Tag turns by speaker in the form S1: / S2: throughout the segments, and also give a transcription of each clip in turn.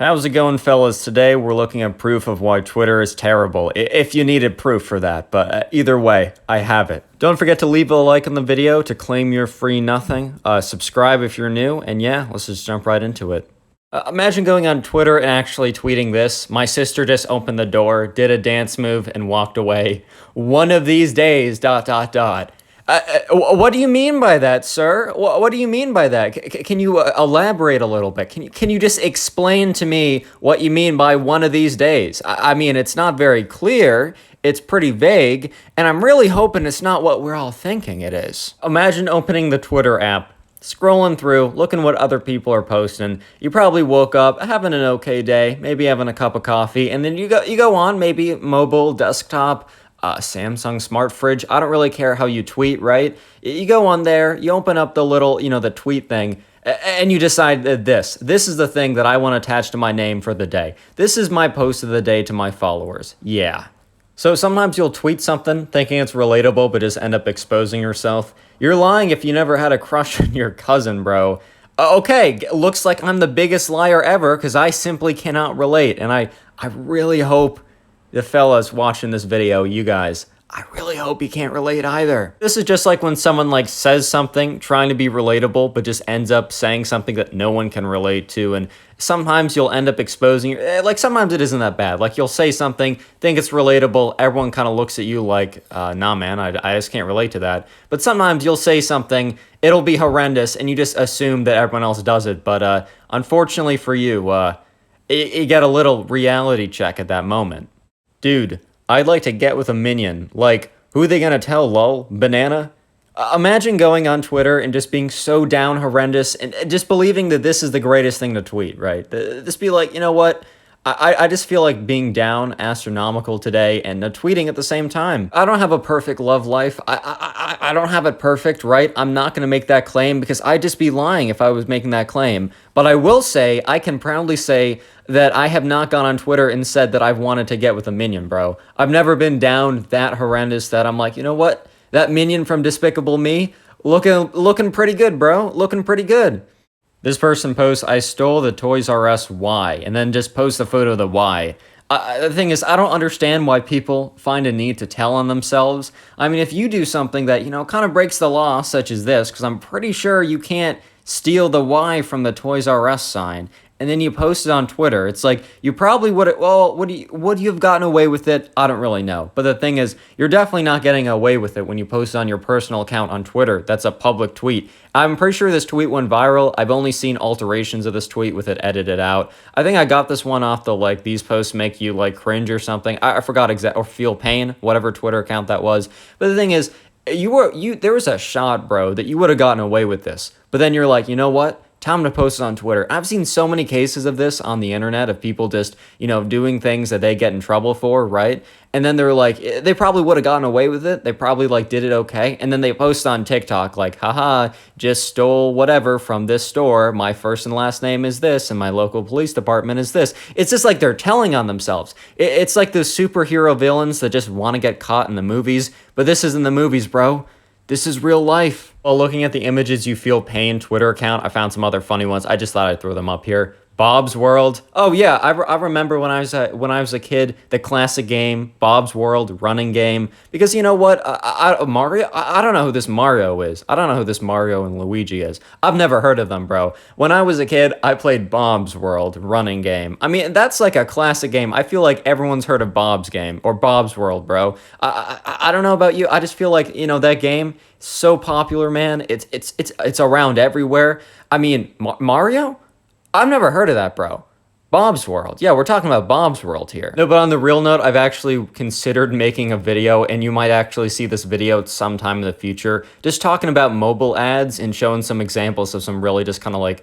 S1: How's it going, fellas? Today we're looking at proof of why Twitter is terrible, if you needed proof for that, but either way, I have it. Don't forget to leave a like on the video to claim your free nothing, subscribe if you're new, and yeah, let's just jump right into it. Imagine going on Twitter and actually tweeting this. My sister just opened the door, did a dance move, and walked away. One of these days, ... What do you mean by that, sir? What do you mean by that? Can you elaborate a little bit? Can you just explain to me what you mean by one of these days? I mean, it's not very clear. It's pretty vague, and I'm really hoping it's not what we're all thinking it is. Imagine opening the Twitter app, scrolling through, looking what other people are posting. You probably woke up having an okay day, maybe having a cup of coffee, and then you go on, maybe mobile, desktop, Samsung smart fridge. I don't really care how you tweet, right? You go on there, you open up the little, the tweet thing, and you decide that this is the thing that I want to attach to my name for the day. This is my post of the day to my followers. Yeah. So sometimes you'll tweet something thinking it's relatable, but just end up exposing yourself. You're lying if you never had a crush on your cousin, bro. Okay, looks like I'm the biggest liar ever because I simply cannot relate. And I really hope the fellas watching this video, you guys, I really hope you can't relate either. This is just like when someone says something trying to be relatable, but just ends up saying something that no one can relate to. And sometimes you'll end up exposing, sometimes it isn't that bad. Like you'll say something, think it's relatable. Everyone kind of looks at you like, nah, man, I just can't relate to that. But sometimes you'll say something, it'll be horrendous, and you just assume that everyone else does it. But unfortunately for you, you get a little reality check at that moment. Dude, I'd like to get with a minion. Like, who are they gonna tell, lol? Banana? Imagine going on Twitter and just being so down horrendous and just believing that this is the greatest thing to tweet, right? Just be like, you know what? I just feel like being down astronomical today and tweeting at the same time. I don't have a perfect love life. I don't have it perfect, right? I'm not going to make that claim because I'd just be lying if I was making that claim. But I will say, I can proudly say that I have not gone on Twitter and said that I've wanted to get with a minion, bro. I've never been down that horrendous that I'm like, you know what? That minion from Despicable Me, looking pretty good, bro. Looking pretty good. This person posts, I stole the Toys R Us Y, and then just posts a photo of the Y. The thing is, I don't understand why people find a need to tell on themselves. I mean, if you do something that, kind of breaks the law, such as this, because I'm pretty sure you can't steal the Y from the Toys R Us sign, and then you post it on Twitter, it's like, you probably would you have gotten away with it? I don't really know. But the thing is, you're definitely not getting away with it when you post it on your personal account on Twitter. That's a public tweet. I'm pretty sure this tweet went viral. I've only seen alterations of this tweet with it edited out. I think I got this one off the, these posts make you, cringe or something. I forgot or feel pain, whatever Twitter account that was. But the thing is, there was a shot, bro, that you would have gotten away with this. But then you're like, you know what? Time to post it on Twitter. I've seen so many cases of this on the internet of people just, doing things that they get in trouble for, right? And then they're like, they probably would have gotten away with it. They probably did it okay. And then they post on TikTok haha, just stole whatever from this store. My first and last name is this, and my local police department is this. It's just like they're telling on themselves. It's like those superhero villains that just want to get caught in the movies. But this isn't the movies, bro. This is real life. While looking at the images you feel pain Twitter account, I found some other funny ones. I just thought I'd throw them up here. Bob's World. Oh yeah, I remember when I was a kid, the classic game, Bob's World running game. Because you know what, Mario. I don't know who this Mario is. I don't know who this Mario and Luigi is. I've never heard of them, bro. When I was a kid, I played Bob's World running game. I mean, that's like a classic game. I feel like everyone's heard of Bob's game or Bob's World, bro. I don't know about you. I just feel like that game is so popular, man. It's around everywhere. I mean, Mario. I've never heard of that, bro. Bob's World. Yeah, we're talking about Bob's World here. No, but on the real note, I've actually considered making a video, and you might actually see this video sometime in the future, just talking about mobile ads and showing some examples of some really just kind of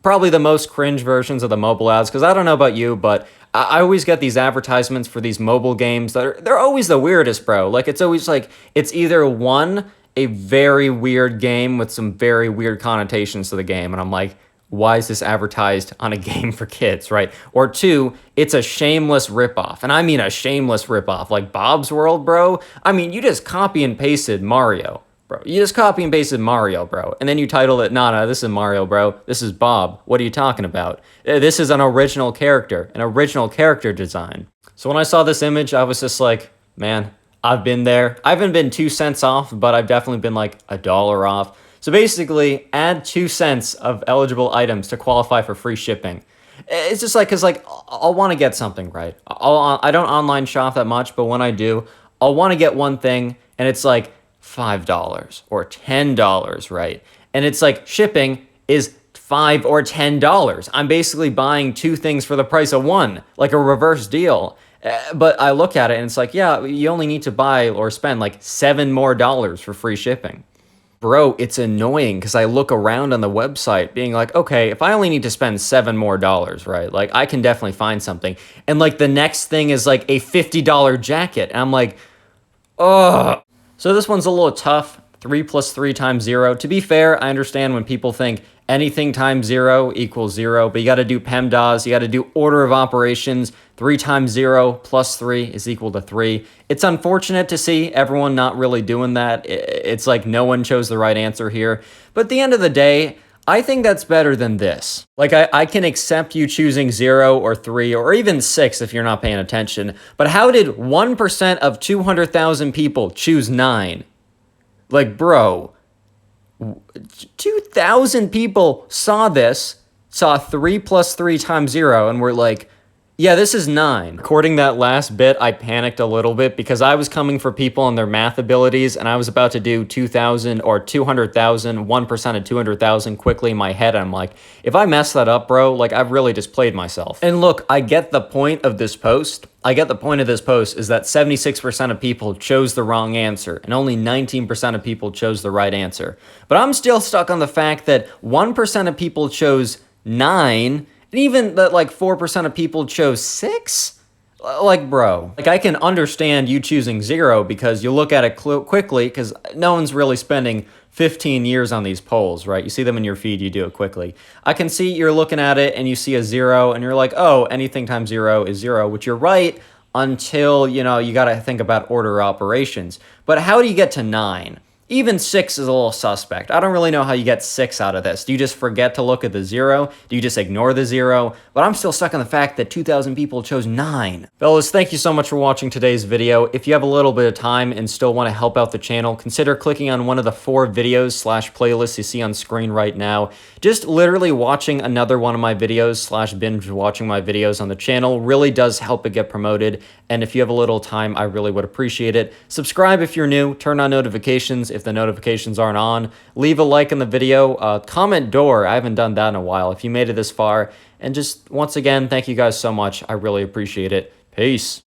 S1: probably the most cringe versions of the mobile ads, because I don't know about you, but I always get these advertisements for these mobile games they're always the weirdest, bro. It's always it's either one, a very weird game with some very weird connotations to the game, and I'm like, why is this advertised on a game for kids, right? Or two, it's a shameless ripoff. And I mean a shameless ripoff, like Bob's World, bro. I mean, you just copy and pasted Mario. Bro, you just copy and pasted Mario, bro. And then you titled it, nah, this is Mario, bro. This is Bob. What are you talking about? This is an original character design. So when I saw this image, I was just like, man, I've been there. I haven't been 2 cents off, but I've definitely been like $1 off. So basically, add 2 cents of eligible items to qualify for free shipping. It's just like, cause like, I'll want to get something, right? I don't online shop that much, but when I do, I'll want to get one thing, and it's like $5 or $10, right? And it's like shipping is $5 or $10. I'm basically buying 2 things for the price of one, like a reverse deal. But I look at it and it's like, yeah, you only need to buy or spend like $7 more for free shipping. Bro, it's annoying because I look around on the website being like, okay, if I only need to spend $7 more, right? Like, I can definitely find something. And like the next thing is like a $50 jacket. And I'm like, ugh. So this one's a little tough. 3 plus 3 times 0. To be fair, I understand when people think anything times 0 equals 0, but you got to do PEMDAS, you got to do order of operations. 3 times 0 plus 3 is equal to 3. It's unfortunate to see everyone not really doing that. It's like no one chose the right answer here. But at the end of the day, I think that's better than this. Like, I can accept you choosing 0 or 3 or even 6 if you're not paying attention. But how did 1% of 200,000 people choose 9? Like, bro, 2,000 people saw this, saw 3 plus 3 times 0, and were like, yeah, this is 9. Recording that last bit, I panicked a little bit because I was coming for people and their math abilities, and I was about to do 2,000 or 200,000, 1% of 200,000 quickly in my head. I'm like, if I mess that up, bro, like, I've really just played myself. And look, I get the point of this post. Is that 76% of people chose the wrong answer, and only 19% of people chose the right answer. But I'm still stuck on the fact that 1% of people chose 9, and even that like 4% of people chose 6? Like, bro, like, I can understand you choosing 0 because you look at it quickly because no one's really spending 15 years on these polls, right? You see them in your feed, you do it quickly. I can see you're looking at it and you see a 0 and you're like, oh, anything times 0 is 0, which you're right until, you know, you got to think about order operations. But how do you get to 9? Even 6 is a little suspect. I don't really know how you get 6 out of this. Do you just forget to look at the 0? Do you just ignore the 0? But I'm still stuck on the fact that 2,000 people chose 9. Fellas, thank you so much for watching today's video. If you have a little bit of time and still want to help out the channel, consider clicking on one of the 4 videos/playlists you see on screen right now. Just literally watching another one of my videos /binge watching my videos on the channel really does help it get promoted. And if you have a little time, I really would appreciate it. Subscribe if you're new. Turn on notifications if the notifications aren't on. Leave a like in the video. Comment door. I haven't done that in a while if you made it this far. And just once again, thank you guys so much. I really appreciate it. Peace.